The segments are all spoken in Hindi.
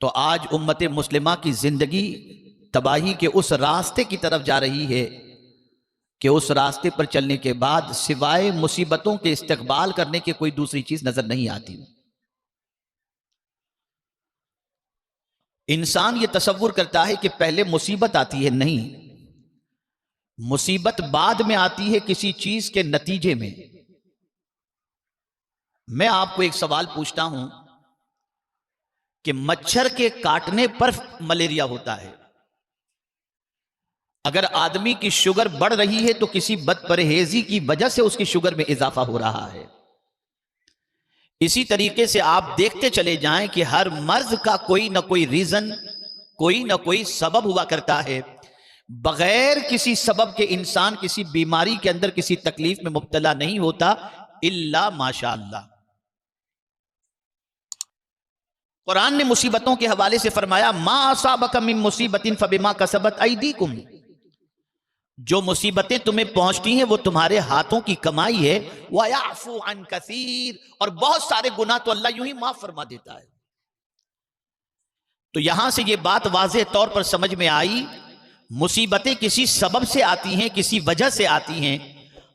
तो आज उम्मत मुस्लिमा की जिंदगी तबाही के उस रास्ते की तरफ जा रही है कि उस रास्ते पर चलने के बाद सिवाय मुसीबतों के इस्तकबाल करने की कोई दूसरी चीज नजर नहीं आती। इंसान ये तसव्वुर करता है कि पहले मुसीबत आती है, नहीं, मुसीबत बाद में आती है किसी चीज के नतीजे में। मैं आपको एक सवाल पूछता हूं कि मच्छर के काटने पर मलेरिया होता है। अगर आदमी की शुगर बढ़ रही है तो किसी बदपरहेजी की वजह से उसकी शुगर में इजाफा हो रहा है। इसी तरीके से आप देखते चले जाएं कि हर मर्ज का कोई ना कोई रीजन, कोई ना कोई सबब हुआ करता है। बगैर किसी सबब के इंसान किसी बीमारी के अंदर, किसी तकलीफ में मुब्तला नहीं होता इल्ला माशाअल्लाह। कुरान ने मुसीबतों के हवाले से फरमाया, मा असाबका मिन मुसीबतिन फबिमा कसबत अयदीकुम, जो मुसीबतें तुम्हें पहुंचती हैं वो तुम्हारे हाथों की कमाई है। वयाफू अन कसीर, और बहुत सारे गुनाह तो अल्लाह यूं ही माफ फरमा देता है। तो यहां से ये बात वाज़ेह तौर पर समझ में आई, मुसीबतें किसी सबब से आती हैं, किसी वजह से आती हैं।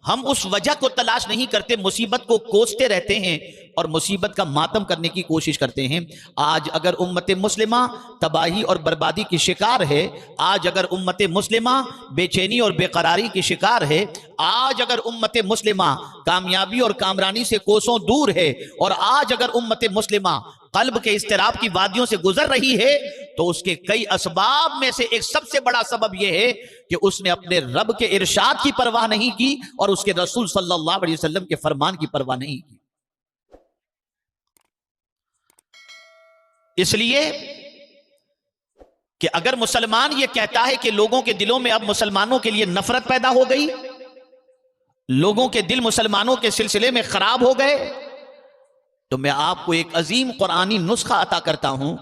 हम उस वजह को तलाश नहीं करते, मुसीबत को कोसते रहते हैं और मुसीबत का मातम करने की कोशिश करते हैं। आज अगर उम्मत मुस्लिमा तबाही और बर्बादी की शिकार है, आज अगर उम्मत मुस्लिमा बेचैनी और बेकरारी की शिकार है, आज अगर उम्मत मुस्लिमा कामयाबी और कामरानी से कोसों दूर है, और आज अगर उम्मत मुस्लिमा कल्ब के इस्तिराब की वादियों से गुजर रही है, तो उसके कई असबाब में से एक सबसे बड़ा सबब यह है कि उसने अपने रब के इरशाद की परवाह नहीं की और उसके रसूल सल्लल्लाहु अलैहि वसल्लम के फरमान की परवाह नहीं की। इसलिए कि अगर मुसलमान यह कहता है कि लोगों के दिलों में अब मुसलमानों के लिए नफरत पैदा हो गई, लोगों के दिल मुसलमानों के सिलसिले में खराब हो गए, तो मैं आपको एक अजीम कुरानी नुस्खा अता करता हूं।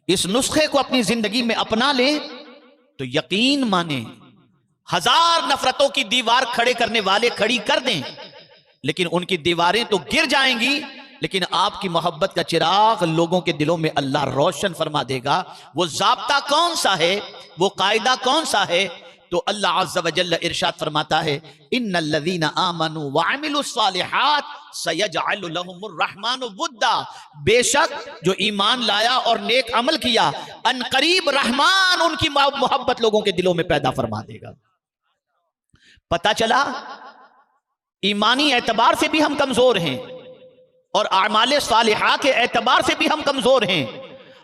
इस नुस्खे को अपनी जिंदगी में अपना ले तो यकीन माने, हजार नफरतों की दीवार खड़े करने वाले खड़ी कर दें, लेकिन उनकी दीवारें तो गिर जाएंगी, लेकिन आपकी मोहब्बत का चिराग लोगों के दिलों में अल्लाह रोशन फरमा देगा। वो ज़ाब्ता कौन सा है, वो कायदा कौन सा है? तो अल्लाह अज़्ज़ा व जल्ल इरशाद फरमाता है, इन्नल्लज़ीना आमनू व अमिलुस्सालिहात सयजअलु लहुमुर रहमानु वुद्दा, बेशक जो ईमान लाया और नेक अमल किया, अनकरीब रहमान उनकी मोहब्बत लोगों के दिलों में पैदा फरमा देगा। पता चला ईमानी एतबार से भी हम कमजोर हैं और आमाले सालिहा के एतबार से भी हम कमजोर हैं।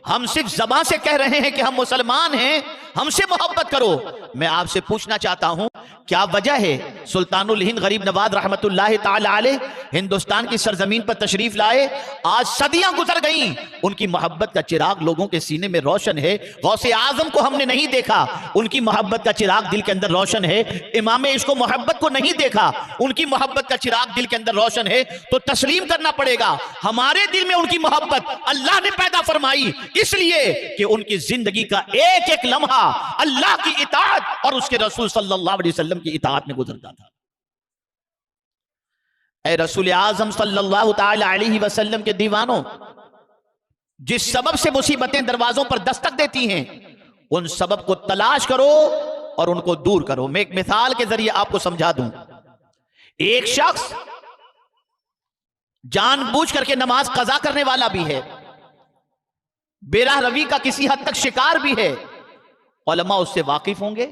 हम सिर्फ ज़बान से कह रहे हैं कि हम मुसलमान हैं, हमसे मोहब्बत करो। मैं आपसे पूछना चाहता हूं, क्या वजह है सुल्तानुल हिंद गरीब नवाज रहमतुल्लाह ताला अलैह हिंदुस्तान की सरजमीन पर तशरीफ लाए, आज सदियां गुजर गईं, उनकी मोहब्बत का चिराग लोगों के सीने में रोशन है। गौसे आजम को हमने नहीं देखा, उनकी मोहब्बत का चिराग दिल के अंदर रोशन है। इमाम इश्क मोहब्बत को नहीं देखा, उनकी मोहब्बत का चिराग दिल के अंदर रोशन है। तो तस्लीम करना पड़ेगा, हमारे दिल में उनकी मोहब्बत अल्लाह ने पैदा फरमाई, इसलिए कि उनकी जिंदगी का एक एक लम्हा अल्लाह की इताअत और उसके रसूल सल्लल्लाहु अलैहि वसल्लम की इताअत में गुजरता था। ऐ रसूल आजम सल्लल्लाहु ताला अलैहि वसल्लम के दीवानों, जिस सबब से मुसीबतें दरवाजों पर दस्तक देती हैं, उन सबब को तलाश करो और उनको दूर करो। मैं एक मिसाल के जरिए आपको समझा दूं। एक शख्स जानबूझ करके नमाज कज़ा करने वाला भी है, बेराह रवी का किसी हद तक शिकार भी है। उलमा उससे वाकिफ होंगे,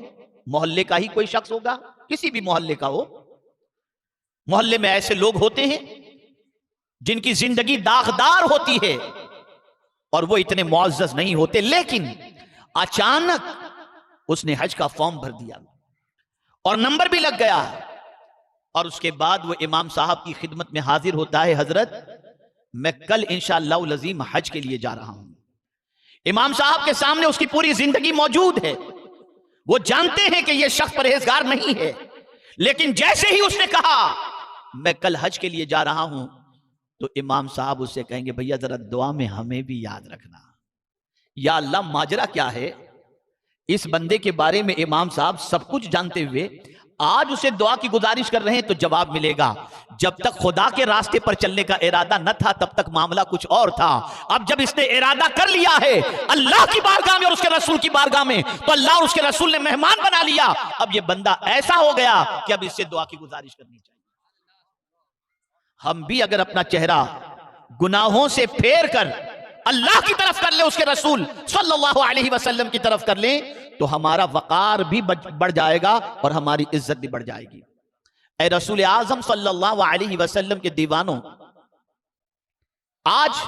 मोहल्ले का ही कोई शख्स होगा, किसी भी मोहल्ले का हो। मोहल्ले में ऐसे लोग होते हैं जिनकी जिंदगी दागदार होती है और वो इतने मुअज़्ज़ज़ नहीं होते, लेकिन अचानक उसने हज का फॉर्म भर दिया और नंबर भी लग गया, और उसके बाद वो इमाम साहब की खिदमत में हाजिर होता है, हजरत मैं कल इंशाअल्लाह अज़ीम हज के लिए जा रहा हूं। इमाम साहब के सामने उसकी पूरी जिंदगी मौजूद है, वो जानते हैं कि यह शख्स परहेजगार नहीं है, लेकिन जैसे ही उसने कहा मैं कल हज के लिए जा रहा हूं, तो इमाम साहब उससे कहेंगे भैया जरा दुआ में हमें भी याद रखना। या अल्लाह, माजरा क्या है? इस बंदे के बारे में इमाम साहब सब कुछ जानते हुए आज उसे दुआ की गुजारिश कर रहे हैं तो जवाब मिलेगा। जब तक खुदा के रास्ते पर चलने का इरादा न था तब तक मामला कुछ और था। अब जब इसने इरादा कर लिया है अल्लाह की बारगाह में और उसके रसूल की बारगाह में, तो अल्लाह और उसके रसूल ने मेहमान बना लिया। अब ये बंदा ऐसा हो गया कि अब इससे दुआ की गुजारिश करनी चाहिए। हम भी अगर अपना चेहरा गुनाहों से फेर कर अल्लाह की तरफ कर ले, उसके रसूल सल्लल्लाहु अलैहि वसल्लम की तरफ कर ले, तो हमारा वकार भी बढ़ जाएगा और हमारी इज्जत भी बढ़ जाएगी। ऐ रसूल आजम सल्लल्लाहु अलैहि वसल्लम के दीवानों, आज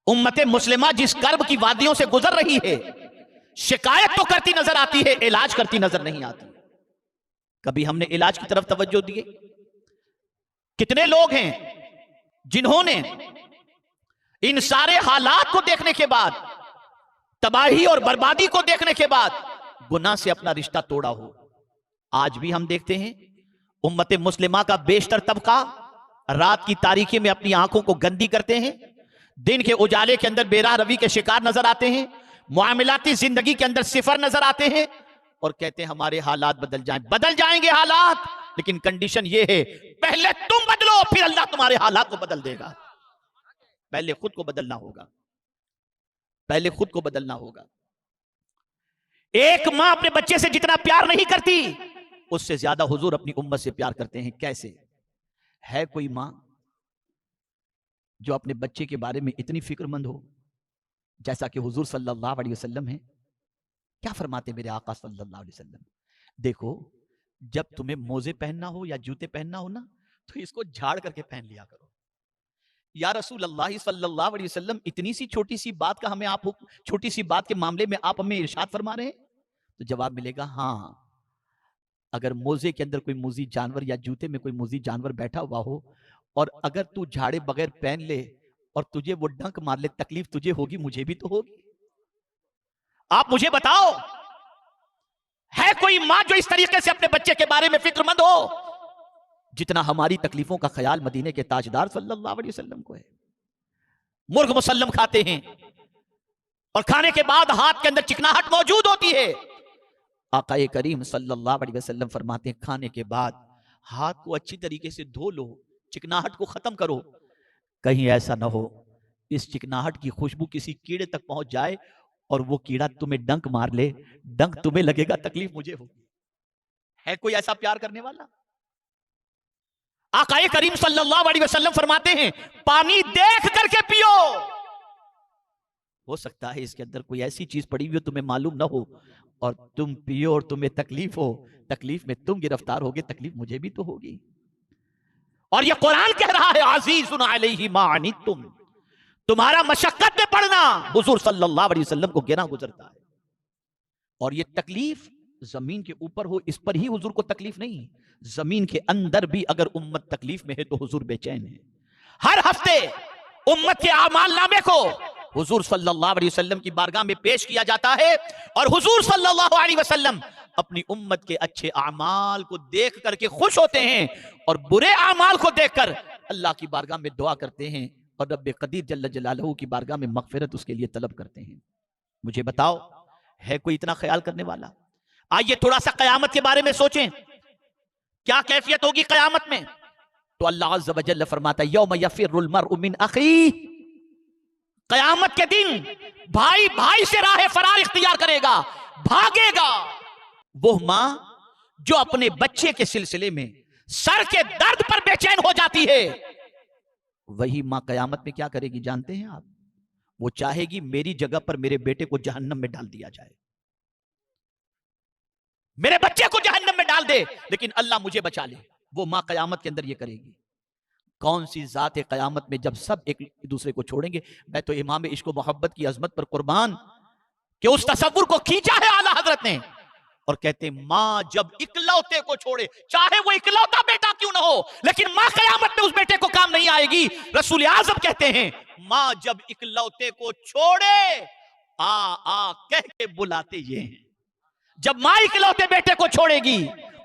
उम्मत मुस्लिमा जिस कर्ब की वादियों से गुजर रही है, शिकायत तो करती नजर आती है, इलाज करती नजर नहीं आती। कभी हमने इलाज की तरफ तवज्जो दिए? कितने लोग हैं जिन्होंने इन सारे हालात को देखने के बाद, तबाही और बर्बादी को देखने के बाद गुनाह से अपना रिश्ता तोड़ा हो। आज भी हम देखते हैं उम्मत मुस्लिमा का बेशतर तबका रात की तारीकी में अपनी आंखों को गंदी करते हैं, दिन के उजाले के अंदर बेराह रवी के शिकार नजर आते हैं, मुआमलाती जिंदगी के अंदर सिफर नजर आते हैं और कहते हैं हमारे हालात बदल जाएं। बदल जाएंगे हालात, लेकिन कंडीशन यह है पहले तुम बदलो, फिर अल्लाह तुम्हारे हालात को बदल देगा। पहले खुद को बदलना होगा, पहले खुद को बदलना होगा। एक मां अपने बच्चे से जितना प्यार नहीं करती, उससे ज्यादा हुजूर अपनी उम्मत से प्यार करते हैं। कैसे? है कोई मां जो अपने बच्चे के बारे में इतनी फिक्रमंद हो जैसा कि हुजूर सल्लल्लाहु अलैहि वसल्लम है? क्या फरमाते मेरे आका सल्लल्लाहु अलैहि वसल्लम? देखो, जब तुम्हें मोजे पहनना हो या जूते पहनना हो ना, तो इसको झाड़ करके पहन लिया करो। या रसूल अल्लाह सल्लल्लाहु अलैहि वसल्लम, इतनी सी छोटी सी बात का हमें आप, छोटी सी बात के मामले में आप हमें इरशाद फरमा रहे हैं? तो जवाब मिलेगा हाँ, अगर मोजे के अंदर कोई मुजी जानवर या जूते में कोई मुजी जानवर बैठा हुआ हो और अगर तू झाड़े बगैर पहन ले और तुझे वो डंक मार ले, तकलीफ तुझे होगी, मुझे भी तो होगी। आप मुझे बताओ, है कोई मां जो इस तरीके से अपने बच्चे के बारे में फिक्रमंद हो जितना हमारी तकलीफों का ख्याल मदीने के ताजदार सल्लल्लाहु अलैहि वसल्लम को है? मुर्ग मुसल्लम खाते हैं और खाने के बाद हाथ के अंदर चिकनाहट मौजूद होती है। आकाए करीम सल्लल्लाहु अलैहि वसल्लम फरमाते हैं खाने के बाद हाथ को अच्छी तरीके से धो लो, चिकनाहट को खत्म करो। कहीं ऐसा ना हो इस चिकनाहट की खुशबू किसी कीड़े तक पहुंच जाए और वो कीड़ा तुम्हें डंक मार ले, डंक तुम्हें लगेगा, तकलीफ मुझे होगी। है कोई ऐसा प्यार करने वाला? आकाए करीम सल्लल्लाहु अलैहि वसल्लम फरमाते हैं पानी देख करके पियो। हो सकता है इसके अंदर कोई ऐसी चीज पड़ी हुई हो तुम्हें मालूम ना हो और तुम पियो और तुम्हें तकलीफ हो, तकलीफ में तुम गिरफ्तार होगे, तकलीफ मुझे भी तो होगी। और ये कुरान कह रहा है अज़ीज़ुन अलैहि मा अनित्तुम, तुम्हारा मशक्कत में पड़ना हुजूर सल्लल्लाहु अलैहि वसल्लम को गिरा गुजरता है। और ये तकलीफ जमीन के ऊपर हो इस पर ही हुजूर को तकलीफ नहीं, जमीन के अंदर भी अगर उम्मत तकलीफ में है तो हुजूर बेचैन है। हर हफ्ते उम्मत के आमाल नामे को हुजूर सल्लल्लाहु अलैहि वसल्लम की बारगाह में पेश किया जाता है और हुजूर सल्लल्लाहु अलैहि वसल्लम अपनी उम्मत के अच्छे आमाल को देख करके खुश होते हैं और बुरे आमाल को देखकर अल्लाह की बारगाह में दुआ करते हैं और रब्बे कदीर जल्ल जलालहू की बारगाह में मगफिरत उसके लिए तलब करते हैं। मुझे बताओ, है कोई इतना ख्याल करने वाला? आइए थोड़ा सा कयामत के बारे में सोचें, क्या कैफियत होगी कयामत में? तो अल्लाह अज़्ज़ व जल्ल फरमाता है यौम यफ़िर्रुल मर्उ मिन अख़ी, कयामत के दिन भाई भाई से राह फरार इख्तियार करेगा, भागेगा। वो मां जो अपने बच्चे के सिलसिले में सर के दर्द पर बेचैन हो जाती है, वही मां कयामत में क्या करेगी जानते हैं आप? वो चाहेगी मेरी जगह पर मेरे बेटे को जहन्नम में डाल दिया जाए, मेरे बच्चे को जहन्नम में डाल दे, लेकिन अल्लाह मुझे बचा ले। वो मां कयामत के अंदर ये करेगी। कौन सी जात है कयामत में जब सब एक दूसरे को छोड़ेंगे? मैं तो इमाम इश्क मोहब्बत की अजमत पर कुर्बान कि उस तसव्वुर को खींचा है आला हजरत ने और कहते मां जब इकलौते को छोड़े, चाहे वो इकलौता बेटा क्यों ना हो, लेकिन मां कयामत में उस बेटे को काम नहीं आएगी। रसूल आज़म कहते हैं मां जब इकलौते को छोड़े आ आ कह के बुलाते ये हैं। जब मां इकलौते बेटे को छोड़ेगी,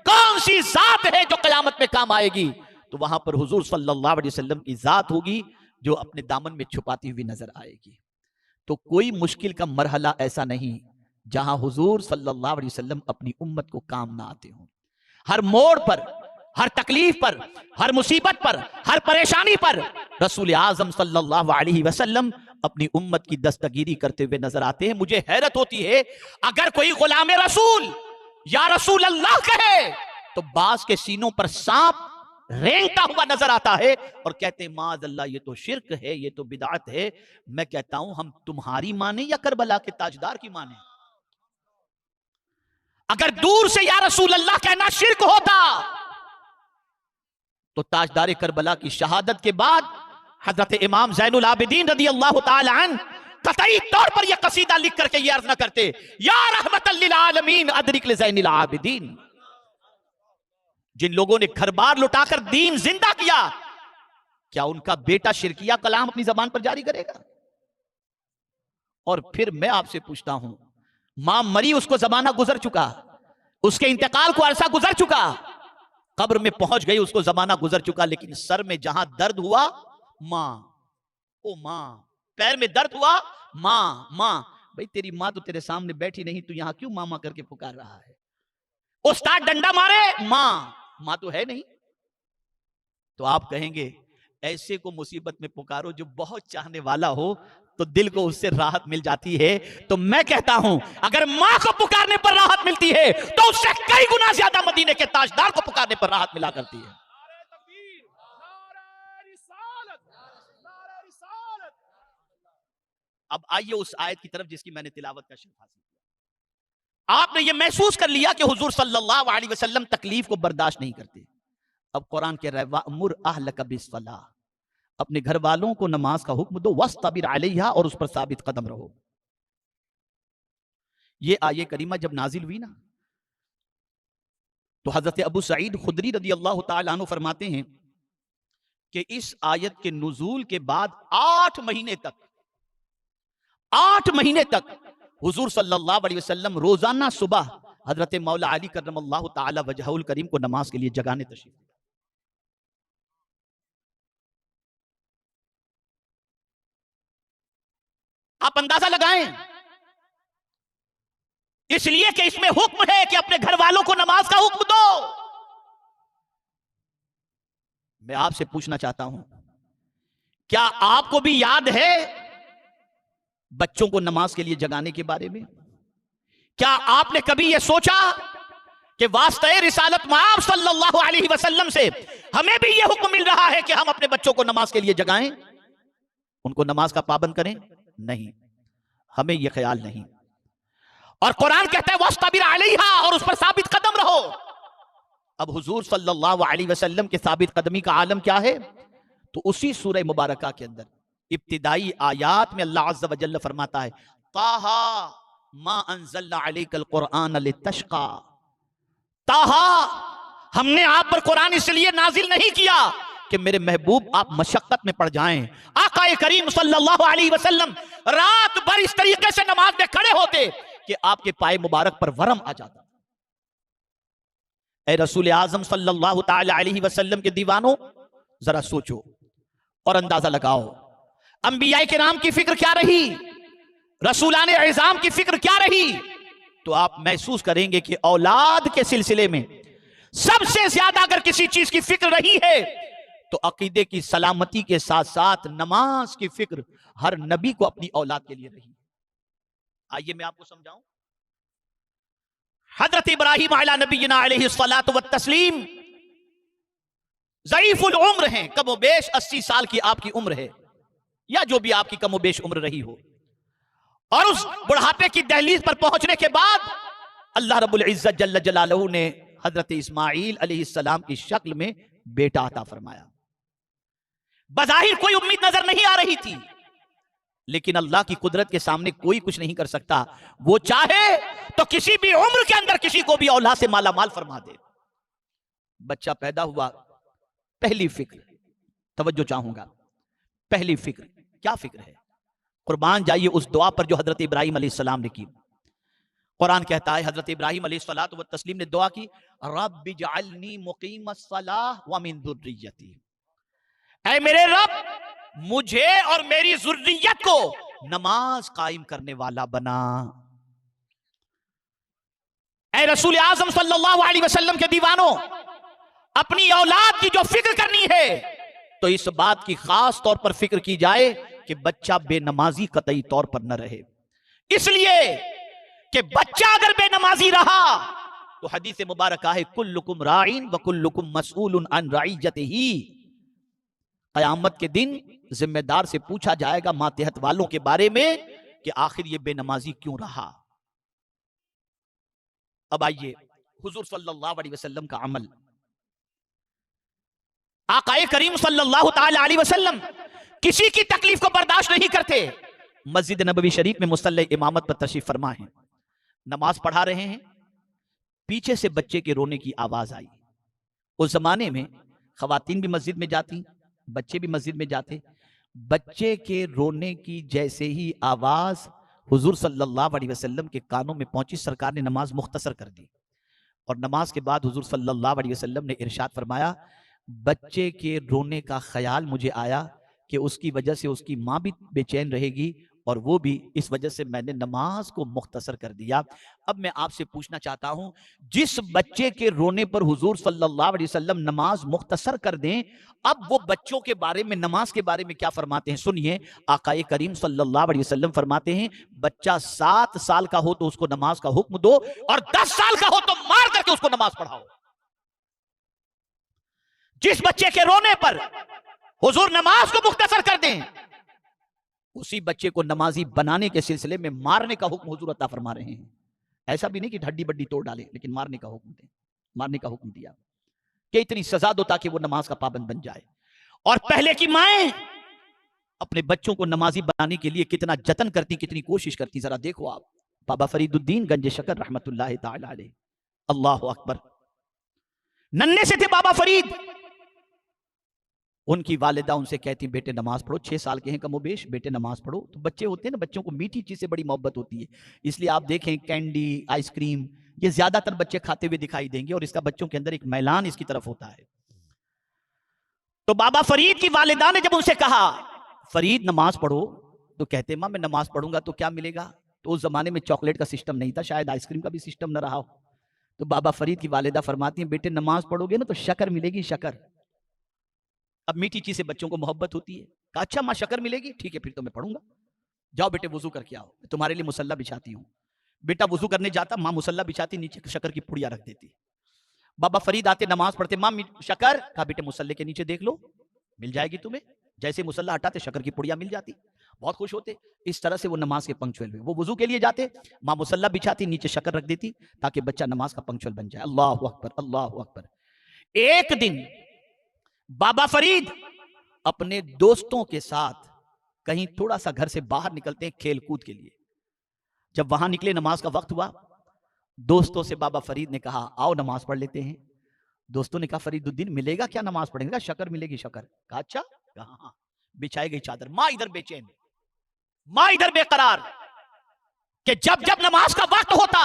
कौन सी जात है जो कयामत में काम आएगी? तो वहां पर हुजूर सल्लल्लाहु अलैहि वसल्लम की जात होगी जो अपने दामन में छुपाती हुई नजर आएगी। तो कोई मुश्किल का मरहला ऐसा नहीं जहां हुजूर सल्लल्लाहु अलैहि वसल्लम अपनी उम्मत को काम ना आते हों। हर मोड़ पर, हर तकलीफ पर, हर मुसीबत पर, हर परेशानी पर रसूल आजम सल्लल्लाहु अलैहि वसल्लम अपनी उम्मत की दस्तगीरी करते हुए नजर आते हैं। मुझे हैरत होती है, अगर कोई गुलाम रसूल या रसूल अल्लाह कहे तो बास के सीनों पर सांप रेंगता हुआ नजर आता है और कहते हैं माज अल्लाह ये तो शिर्क है, ये तो बिदअत है। मैं कहता हूं हम तुम्हारी माने या करबला के ताजदार की माने? अगर दूर से या रसूल अल्लाह कहना शिर्क होता तो ताजदार करबला की शहादत के बाद हजरत इमाम ज़ैनुल आबिदीन रदी अल्लाह तआला अन्हु कतई तौर पर यह कसीदा लिख करके यह अर्ज न करते, या रहमतल लिल आलमीन अदरिक ले ज़ैनुल आबिदीन। जिन लोगों ने घर बार लुटाकर दीन जिंदा किया, क्या उनका बेटा शिरकिया कलाम अपनी जबान पर जारी करेगा? और फिर मैं आपसे पूछता हूं, मां मरी, उसको जमाना गुजर चुका, उसके इंतकाल को अरसा गुजर चुका, कब्र में पहुंच गई, उसको जमाना गुजर चुका, लेकिन सर में जहां दर्द हुआ मां, ओ मां, पैर में दर्द हुआ मां, मां। भाई तेरी मां तो तेरे सामने बैठी नहीं, तू यहां क्यों मामा करके पुकार रहा है? उस्ताद डंडा मारे, मां, मां तो है नहीं। तो आप कहेंगे ऐसे को मुसीबत में पुकारो जो बहुत चाहने वाला हो, तो दिल को उससे राहत मिल जाती है। तो मैं कहता हूं अगर मां को पुकारने पर राहत मिलती है तो उससे कई गुना ज्यादा मदीने के ताजदार को पुकारने पर राहत मिला करती है। अब आइए उस आयत की तरफ जिसकी मैंने तिलावत का शर्फ हासिल किया। आपने ये महसूस कर लिया कि हुजूर सल्लल्लाहु अलैहि वसल्लम तकलीफ को बर्दाश्त नहीं करते। अब कुरान कह रहा है वअमुर अहलक बिस्सलाह, अपने घर वालों को नमाज का हुक्म दो, वस्तबिर अलैहा, और उस पर साबित कदम रहो। ये आये करीमा जब नाजिल हुई ना, तो हजरत अबू सईद खुदरी रदी अल्लाह तआला अन्हु फरमाते हैं कि इस आयत के नुजूल के बाद 8 महीने तक हुजूर सल्लल्लाहु अलैहि वसल्लम रोजाना सुबह हजरत मौला अली करमल्लाहु तआला वजहुल करीम को नमाज के लिए जगाने तशरीफ। आप अंदाजा लगाएं, इसलिए कि इसमें हुक्म है कि अपने घर वालों को नमाज का हुक्म दो। मैं आपसे पूछना चाहता हूं, क्या आपको भी याद है बच्चों को नमाज के लिए जगाने के बारे में? क्या आपने कभी यह सोचा कि वास्ते रिसालत माब सल्लल्लाहु अलैहि वसल्लम से हमें भी यह हुक्म मिल रहा है कि हम अपने बच्चों को नमाज के लिए जगाएं, उनको नमाज का पाबंद करें? नहीं, हमें यह ख्याल नहीं। और कुरान कहता है वस्तबिर अलैहा, और उस पर साबित कदम रहो। अब हुजूर सल्लल्लाहु अलैहि वसल्लम के साबित कदमी का आलम क्या है? तो उसी सूरह मुबारका के अंदर इब्तिदाई आयात में अल्लाह अज़्ज़ व जल्ल फरमाता है ताहा मा अंज़लना अलैकल कुरआन लितश्का। ताहा, हमने आप पर कुरान इसलिए नाजिल नहीं किया कि मेरे महबूब आप मशक्कत में पड़ जाएं। आका करीम सल्लल्लाहु अलैहि वसल्लम रात भर इस तरीके से नमाज में खड़े होते कि आपके पाए मुबारक पर वरम आ जाता। ए रसूल आजम सल्लल्लाहु तआला अलैहि वसल्लम के दीवानों, जरा सोचो और अंदाजा लगाओ, अंबियाए किराम की फिक्र क्या रही, रसूलाने इज़ाम की फिक्र क्या रही? तो आप महसूस करेंगे कि औलाद के सिलसिले में सबसे ज्यादा अगर किसी चीज की फिक्र रही है तो अकीदे की सलामती के साथ साथ नमाज की फिक्र हर नबी को अपनी औलाद के लिए रही। आइए मैं आपको समझाऊं। हजरत इब्राहिम अला नबीना अलैहि सलातो व तस्लीम ज़ईफुल उम्र हैं, कमोबेश 80 साल की आपकी उम्र है, या जो भी आपकी कमोबेश उम्र रही हो। और उस बुढ़ापे की दहलीज पर पहुंचने के बाद अल्लाह रब्बुल इज्जत जल्ल जलालहू ने हजरत इस्माइल अलैहिस्सलाम की शक्ल में बेटा अता फरमाया। बज़ाहिर कोई उम्मीद नजर नहीं आ रही थी, लेकिन अल्लाह की कुदरत के सामने कोई कुछ नहीं कर सकता। वो चाहे तो किसी भी उम्र के अंदर किसी को भी औलाद से माला माल फरमा दे। बच्चा पैदा हुआ, पहली फिक्र, तवज्जो चाहूंगा, पहली फिक्र क्या फिक्र है? कुर्बान जाइए उस दुआ पर जो हजरत इब्राहिम अलैहिस्सलाम ने की। कुरान कहता है हजरत इब्राहिम अलैहिस्सलातु व तस्लीम ने दुआ की, रब्बि जअलनी मुकीमस्सलाह व मिन ज़ुर्रिय्यती, ऐ मेरे रब मुझे और मेरी ज़ुर्रियत को नमाज कायम करने वाला बना। ऐ रसूल आजम सल्लल्लाहु अलैहि वसल्लम के दीवानों, अपनी औलाद की जो फिक्र करनी है तो इस बात की खास तौर पर फिक्र की जाए कि बच्चा बेनमाजी कतई तौर पर न रहे। इसलिए कि बच्चा अगर बेनमाजी रहा तो हदीस मुबारक है, कुल्लुकुम राइन व कुल्लुकुम मसऊलुन अन रईयतिही। कयामत के दिन जिम्मेदार से पूछा जाएगा मातहत वालों के बारे में कि आखिर ये बेनमाजी क्यों रहा। अब आइए हुजूर सल्लल्लाहु अलैहि वसल्लम का अमल। आकाए करीम सल्लल्लाहु ताला अलैहि वसल्लम किसी की तकलीफ को बर्दाश्त नहीं करते। मस्जिद नबवी शरीफ में मुसल्ले इमामत पर तशरीफ फरमा है, नमाज पढ़ा रहे हैं, पीछे से बच्चे के रोने की आवाज आई। उस जमाने में खवातीन भी मस्जिद में जाती, बच्चे भी मस्जिद में जाते। बच्चे के रोने की जैसे ही आवाज हुजूर सल्लल्लाहु अलैहि वसल्लम के कानों में पहुंची, सरकार ने नमाज मुख्तसर कर दी और नमाज के बाद हुजूर सल्लल्लाहु अलैहि वसल्लम ने इरशाद फरमाया, बच्चे के रोने का ख्याल मुझे आया कि उसकी वजह से उसकी माँ भी बेचैन रहेगी और वो भी, इस वजह से मैंने नमाज को मुख्तसर कर दिया। अब मैं आपसे पूछना चाहता हूं, जिस बच्चे के रोने पर हुजूर सल्लल्लाहु अलैहि वसल्लम नमाज मुख्तसर कर दें, अब वो बच्चों के बारे में, नमाज के बारे में क्या फरमाते हैं, सुनिए। आकाए करीम सल्लल्लाहु अलैहि वसल्लम फरमाते हैं, बच्चा 7 साल का हो तो उसको नमाज का हुक्म दो और 10 साल का हो तो मार करके उसको नमाज पढ़ाओ। जिस बच्चे के रोने पर हुजूर नमाज को मुख्तसर कर दें, उसी बच्चे को नमाजी बनाने के सिलसिले में मारने का हुक्म हुजूर अता फरमा रहे हैं। ऐसा भी नहीं कि हड्डी बड्डी तोड़ डाले, लेकिन मारने का हुक्म दें, मारने का हुक्म दिया कि इतनी सजा दो ताकि वो नमाज का पाबंद बन जाए। और पहले की माएं अपने बच्चों को नमाजी बनाने के लिए कितना जतन करती, कितनी कोशिश करती, जरा देखो आप। बाबा फरीदुद्दीन गंज शकर रहमतुल्लाह ताला अलैह, अल्लाह अकबर, नन्हे से थे बाबा फरीद। उनकी वालिदा उनसे कहती, बेटे नमाज पढ़ो, 6 साल के हैं कमोबेश, बेटे नमाज पढ़ो। तो बच्चे होते हैं ना, बच्चों को मीठी चीज से बड़ी मोहब्बत होती है, इसलिए आप देखें कैंडी, आइसक्रीम, ये ज्यादातर बच्चे खाते हुए दिखाई देंगे और इसका बच्चों के अंदर एक मैलान इसकी तरफ होता है। तो बाबा फरीद की वालिदा ने जब उनसे कहा, फरीद नमाज पढ़ो, तो कहते मां मैं नमाज पढ़ूंगा तो क्या मिलेगा। तो उस जमाने में चॉकलेट का सिस्टम नहीं था, शायद आइसक्रीम का भी सिस्टम न रहा हो। तो बाबा फरीद की वालिदा फरमाती हैं, बेटे नमाज पढ़ोगे ना तो शक्कर मिलेगी, शक्कर। अब मीठी चीज से बच्चों को मोहब्बत होती है। कहा अच्छा मां शक्कर मिलेगी, ठीक है फिर तो मैं पढ़ूंगा। जाओ बेटे वजू करके आओ, तुम्हारे लिए मुसल्ला बिछाती हूँ। बेटा वजू करने जाता, मां मुसल्ला बिछाती, नीचे शक्कर की पुड़िया रख देती। बाबा फरीद आते, नमाज पढ़ते, मां शक्कर। कहा बेटे मुसल्ले के नीचे देख लो, मिल जाएगी तुम्हें। जैसे मुसल्ला हटाते शक्कर की पुड़िया मिल जाती, बहुत खुश होते। इस तरह से वो नमाज के पंक्चुअल हुए। वो वजू के लिए जाते, मां मुसल्ला बिछाती, नीचे शक्कर रख देती ताकि बच्चा नमाज का पंक्चुअल बन जाए। अल्लाह अकबर, अल्लाह अकबर। एक दिन बाबा फरीद अपने दोस्तों के साथ कहीं थोड़ा सा घर से बाहर निकलते हैं खेल कूद के लिए। जब वहां निकले, नमाज का वक्त हुआ, दोस्तों से बाबा फरीद ने कहा आओ नमाज पढ़ लेते हैं। दोस्तों ने कहा फरीदुद्दीन मिलेगा क्या नमाज पढ़ेंगे? कहा शक्कर मिलेगी, शक्कर। कहा अच्छा। कहा हाँ। बिछाई गई चादर, मां इधर बेचैन, मां इधर बेकरार कि जब जब नमाज का वक्त होता,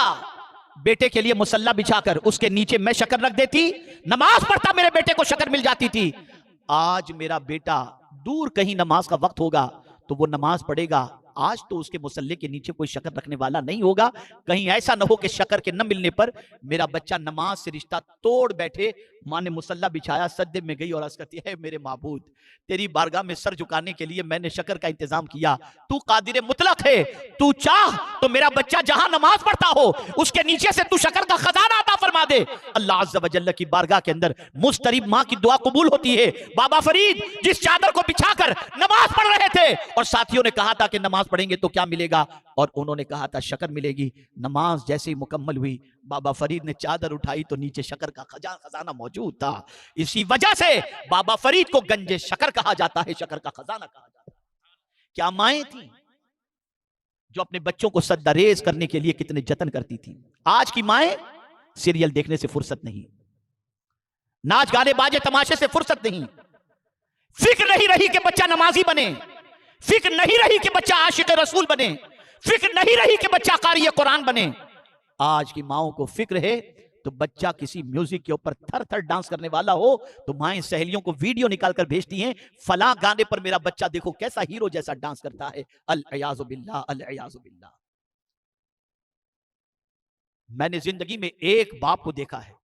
बेटे के लिए मुसल्ला बिछाकर उसके नीचे मैं शक्कर रख देती, नमाज पढ़ता, मेरे बेटे को शक्कर मिल जाती थी। आज मेरा बेटा दूर कहीं नमाज का वक्त होगा तो वो नमाज पढ़ेगा, आज तो उसके मुसल्ले के नीचे कोई शक्कर रखने वाला नहीं होगा। कहीं ऐसा न हो कि शक्कर के न मिलने पर मेरा बच्चा नमाज से रिश्ता तोड़ बैठे। मां ने मुसल्ला बिछाया, सज्दे में गई और अर्ज करती है, मेरे माबूद तेरी बारगाह में सर झुकाने के लिए मैंने शक्कर का इंतजाम किया। तू कादिर मुतलक है, तू चाह तो मेरा बच्चा जहां नमाज पढ़ता हो उसके नीचे से तू शक्कर का खजाना अता फरमा दे। अल्लाह अज़्ज़ व जल्ल की बारगाह के अंदर मुस्तरिब मां की दुआ कबूल होती है। बाबा फरीद जिस चादर को बिछाकर नमाज पढ़ रहे थे और साथियों ने कहा था कि नमाज पढ़ेंगे तो क्या मिलेगा, और उन्होंने कहा था शक्कर मिलेगी। नमाज जैसे ही मुकम्मल हुई, बाबा फरीद ने चादर उठाई तो नीचे शक्कर का खजाना मौजूद था। इसी वजह से बाबा फरीद को गंजे शक्कर कहा जाता है, शक्कर का खजाना कहा जाता है। क्या माएं थी जो अपने बच्चों को सद्दरेज करने के लिए कितने जतन करती थी। आज की माएं सीरियल देखने से फुर्सत नहीं, नाच गाने बाजे तमाशे से फुर्सत नहीं, फिक्र नहीं रही कि बच्चा नमाजी बने, फिक्र नहीं रही कि बच्चा आशिक रसूल बने, फिक्र नहीं रही कि बच्चा कारी कुरान बने। आज की माओं को फिक्र है तो बच्चा किसी म्यूजिक के ऊपर थर थर डांस करने वाला हो तो माएं सहेलियों को वीडियो निकाल कर भेजती हैं, फला गाने पर मेरा बच्चा देखो कैसा हीरो जैसा डांस करता है। अल-इयाज़ु बिल्लाह, अल-इयाज़ु बिल्लाह। मैंने जिंदगी में एक बाप को देखा है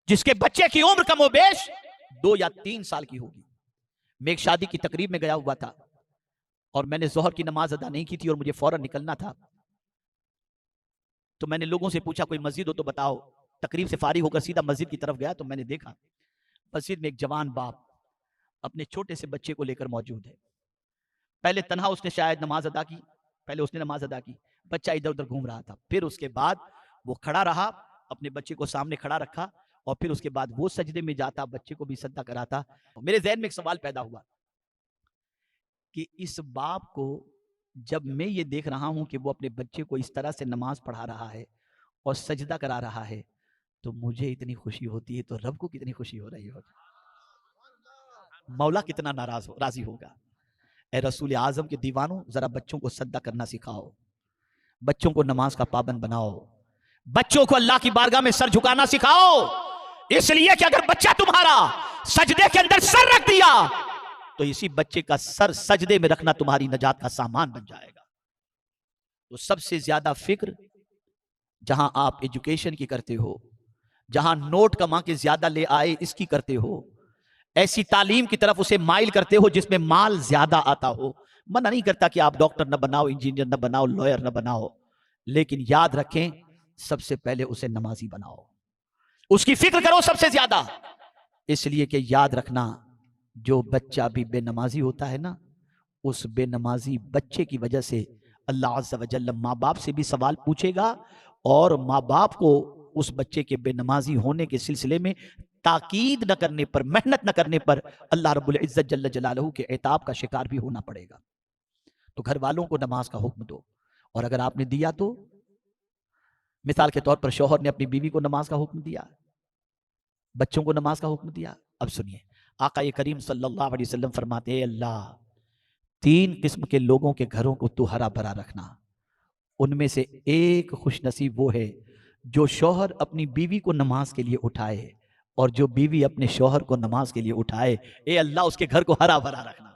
जिसके बच्चे की उम्र कमोबेश 2 या 3 साल की होगी। मैं एक शादी की तकरीब में गया हुआ था और मैंने जोहर की नमाज अदा नहीं की थी और मुझे फौरन निकलना था। तो मैंने लोगों से पूछा कोई मस्जिद हो तो बताओ। तकरीब से फारिग होकर सीधा मस्जिद की तरफ गया तो मैंने देखा मस्जिद में एक जवान बाप अपने छोटे से बच्चे को लेकर मौजूद है। पहले तन्हा उसने शायद नमाज अदा की, पहले उसने नमाज अदा की, बच्चा इधर उधर घूम रहा था। फिर उसके बाद वो खड़ा रहा, अपने बच्चे को सामने खड़ा रखा और फिर उसके बाद वो सजदे में जाता, बच्चे को भी सजदा कराता। मेरे जहन में एक सवाल पैदा हुआ कि इस बाप को जब मैं ये देख रहा हूं कि वो अपने बच्चे को इस तरह से नमाज पढ़ा रहा है और सजदा करा रहा है, तो मुझे इतनी खुशी होती है, तो रब को कितनी खुशी हो रही होगी, मौला कितना नाराज हो राजी होगा। ए रसूल आजम के दीवानों, जरा बच्चों को सजदा करना सिखाओ, बच्चों को नमाज का पाबंद बनाओ, बच्चों को अल्लाह की बारगाह में सर झुकाना सिखाओ। इसलिए कि अगर बच्चा तुम्हारा सजदे के अंदर सर रख दिया तो इसी बच्चे का सर सजदे में रखना तुम्हारी नजात का सामान बन जाएगा। तो सबसे ज्यादा फिक्र जहां आप एजुकेशन की करते हो, जहां नोट कमा के ज्यादा ले आए इसकी करते हो, ऐसी तालीम की तरफ उसे माइल करते हो जिसमें माल ज्यादा आता हो। मना नहीं करता कि आप डॉक्टर न बनाओ, इंजीनियर न बनाओ, लॉयर न बनाओ, लेकिन याद रखें सबसे पहले उसे नमाजी बनाओ, उसकी फिक्र करो सबसे ज्यादा। इसलिए कि याद रखना, जो बच्चा भी बेनमाजी होता है ना, उस बेनमाजी बच्चे की वजह से अल्लाह अज़्ज़ा व जल्ल माँ बाप से भी सवाल पूछेगा और माँ बाप को उस बच्चे के बेनमाजी होने के सिलसिले में ताकीद न करने पर, मेहनत न करने पर अल्लाह रब्बुल इज्जत जल्ल जलालहू के इताब का शिकार भी होना पड़ेगा। तो घर वालों को नमाज का हुक्म दो, और अगर आपने दिया तो मिसाल के तौर पर शौहर ने अपनी बीवी को नमाज का हुक्म दिया, बच्चों को नमाज का हुक्म दिया। अब सुनिए, आका ये करीम सल्लल्लाहु अलैहि वसल्लम फरमाते हैं, अल्लाह 3 किस्म के लोगों के घरों को तू हरा भरा रखना। उनमें से एक खुशनसीब वो है जो शौहर अपनी बीवी को नमाज के लिए उठाए और जो बीवी अपने शौहर को नमाज के लिए उठाए। ए अल्लाह उसके घर को हरा भरा रखना,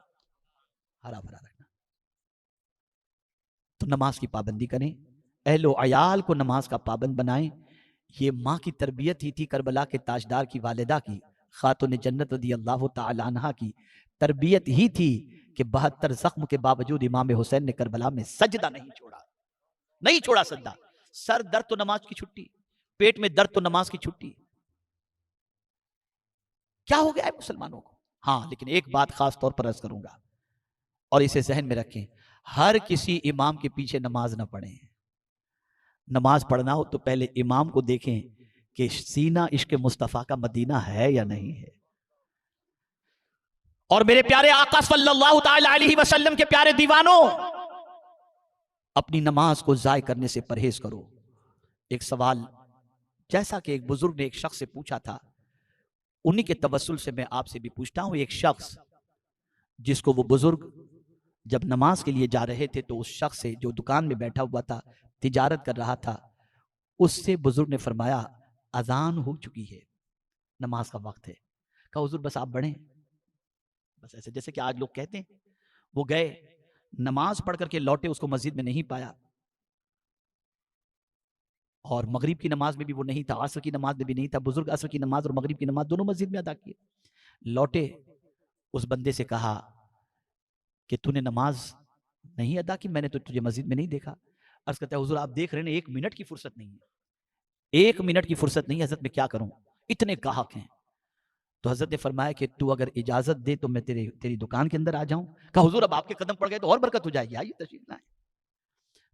हरा भरा रखना। तो नमाज की पाबंदी करें, अहलो अयाल को नमाज का पाबंद बनाएं। ये माँ की तरबियत ही थी, करबला के ताजदार की वालिदा की, खातून जन्नत रदी अल्लाह तआला अन्हा की तरबियत ही थी कि 72 जख्म के बावजूद इमाम हुसैन ने करबला में सजदा नहीं छोड़ा, नहीं छोड़ा सजदा। सर दर्द तो नमाज की छुट्टी, पेट में दर्द तो नमाज की छुट्टी। क्या हो गया है मुसलमानों को? हाँ, लेकिन एक बात खास तौर पर अर्ज करूंगा और इसे जहन में रखें, हर किसी इमाम के पीछे नमाज ना पढ़ें। नमाज पढ़ना हो तो पहले इमाम को देखें कि सीना इश्क मुस्तफ़ा का मदीना है या नहीं है। और मेरे प्यारे आका सल्लल्लाहु ताला अलैहि वसल्लम के प्यारे दीवानों, अपनी नमाज को जाय करने से परहेज करो। एक सवाल जैसा कि एक बुजुर्ग ने एक शख्स से पूछा था, उन्हीं के तवस्सुल से मैं आपसे भी पूछता हूं। एक शख्स जिसको वो बुजुर्ग जब नमाज के लिए जा रहे थे तो उस शख्स से जो दुकान में बैठा हुआ था, तिजारत कर रहा था, उससे बुजुर्ग ने फरमाया अजान हो चुकी है, नमाज का वक्त है। कहा हुजूर बस आप बढ़ें, बस ऐसे जैसे कि आज लोग कहते हैं। वो गए, नमाज पढ़ करके लौटे, उसको मस्जिद में नहीं पाया और मगरिब की नमाज में भी वो नहीं था, असर की नमाज में भी नहीं था। बुजुर्ग असर की नमाज और मगरिब की नमाज दोनों मस्जिद में अदा किए। लौटे, उस बंदे से कहा कि तूने नमाज नहीं अदा की, मैंने तो तुझे मस्जिद में नहीं देखा। अर्ज करता है हुजूर आप देख रहे हैं 1 मिनट की फुर्सत नहीं है, 1 मिनट की फुर्सत नहीं है हजरत, मैं क्या करूं, इतने गाहक हैं। तो हजरत ने फरमाया कि तू अगर इजाजत दे तो मैं तेरी दुकान के अंदर आ जाऊं। कहा हुजूर अब आपके कदम पड़ गए तो और बरकत हो जाएगी, आइए तशरीफ लाएं।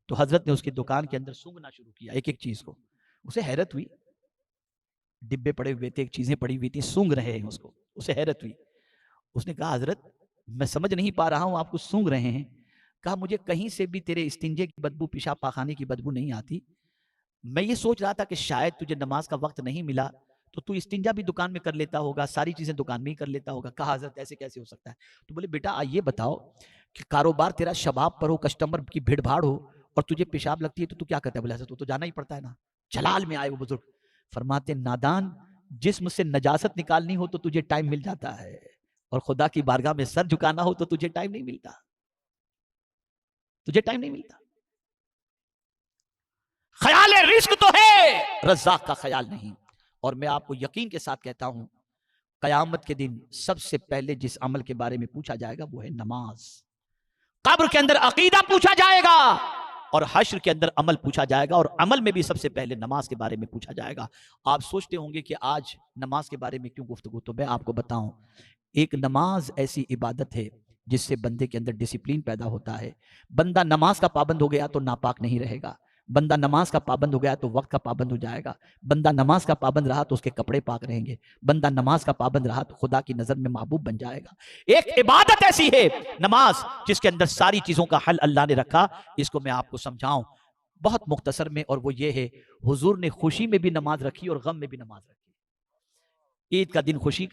तो हजरत ने उसकी दुकान के अंदर सूंघना शुरू किया एक एक चीज को। उसे हैरत हुई, डिब्बे पड़े हुए थे, चीजें पड़ी हुई थी, सूंघ रहे हैं उसको। उसे हैरत हुई, उसने कहा हजरत मैं समझ नहीं पा रहा हूं आप कुछ सूंघ रहे हैं। कहा मुझे कहीं से भी तेरे इस्तिंजे की बदबू, पेशाब पाखाने की बदबू नहीं आती। मैं ये सोच रहा था कि शायद तुझे नमाज का वक्त नहीं मिला तो तू इस्तिंजा भी दुकान में कर लेता होगा, सारी चीजें दुकान में ही कर लेता होगा। कहा हजरत ऐसे कैसे हो सकता है? तो बोले बेटा ये बताओ कि कारोबार तेरा शबाब पर हो, कस्टमर की भीड़ भाड़ हो और तुझे पेशाब लगती है तो तू क्या करता है? बोले हजरत तो जाना ही पड़ता है ना। जलाल में आए वो बुजुर्ग, फरमाते नादान, जिस्म से नजासत निकालनी हो तो तुझे टाइम मिल जाता है और खुदा की बारगाह में सर झुकाना हो तो तुझे टाइम नहीं मिलता, तुझे टाइम नहीं मिलता। ख्याल रिस्क तो है, रज़्ज़ाक़ का ख्याल नहीं। और मैं आपको यकीन के साथ कहता हूं, कयामत के दिन सबसे पहले जिस अमल के बारे में पूछा जाएगा वो है नमाज। कब्र के अंदर अकीदा पूछा जाएगा और हश्र के अंदर अमल पूछा जाएगा, और अमल में भी सबसे पहले नमाज के बारे में पूछा जाएगा। आप सोचते होंगे कि आज नमाज के बारे में क्यों गुफ्तगू, तो मैं आपको बताऊं, एक नमाज ऐसी इबादत है जिससे बंदे के अंदर डिसिप्लिन पैदा होता है। बंदा नमाज का पाबंद हो गया तो नापाक नहीं रहेगा, बंदा नमाज का पाबंद हो गया तो वक्त का पाबंद हो जाएगा, बंदा नमाज का पाबंद रहा तो उसके कपड़े पाक रहेंगे, बंदा नमाज का पाबंद रहा तो खुदा की नजर में महबूब बन जाएगा। एक इबादत ऐसी है नमाज जिसके अंदर सारी चीजों का हल अल्लाह ने रखा। इसको मैं आपको समझाऊं बहुत मुख्तसर में, और वो ये है, हुजूर ने खुशी में भी नमाज रखी और गम में भी नमाज रखी। ईद का दिन खुशी